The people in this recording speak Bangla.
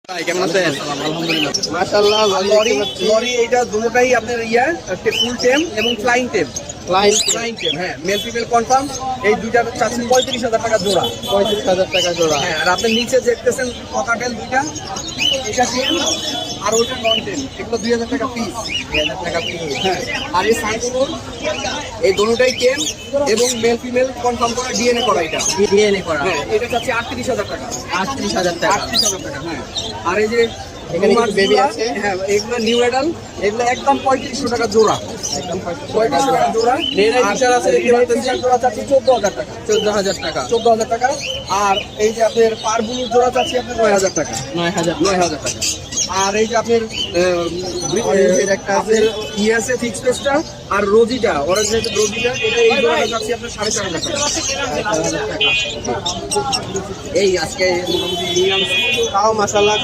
কেমন আছেন? আলহামদুলিল্লাহ। মাশাআল্লাহ, লরি এইটা দুটোটাই আপনার ফুল টেম এবং ফ্লাইং টেম। ফ্লাইং টেম, হ্যাঁ, মেল ফিমেল কনফার্ম। এই দুইটা চাচ্ছেন 35,000 টাকা জোড়া। 35,000 টাকা জোড়া। হ্যাঁ, আর আপনি নিচে দেখতেছেন ককাটেল দুইটা, এটা টেম আর ওইটা নন টেম, এগুলো 2,000 টাকা পিস। 2,000 টাকা পিস। হ্যাঁ, আর এই সানকুনুর এই দুটোটাই টেম এবং মেল ফিমেল কনফার্ম করা, ডিএনএ করা এটা। ডিএনএ করা। হ্যাঁ, এটা চাচ্ছি 38,000 টাকা। 38,000 টাকা। 38,000 টাকা, হ্যাঁ। আর এই যে এখানে কিছু বেবি আছে। হ্যাঁ, এগুলো নিউ অ্যাডাল্ট, এগুলো একদম 3500 টাকা জোড়া। একদম 3500 টাকা জোড়া। নেড়াই আর ফিচার আছে, এই ফিচার জোড়া চাচ্ছি 14,000 টাকা। 14,000 টাকা। 14,000 টাকা। আর এই যে আপনার পারবুলুর জোড়া চাচ্ছি আপনার 9,000 টাকা। 9,000 টাকা। আর এই যে আপনার একটা আছে, আপনার আছে ফিক্স পেসটা আর রোজিটা, অরেঞ্জ রোজিটা, এটা এই জোড়াটা চাচ্ছি আপনার 4,500 টাকা। 4,500 টাকা। এই আজকে মোটামুটি নিয়ে আসছি। তাও মাশাআল্লাহ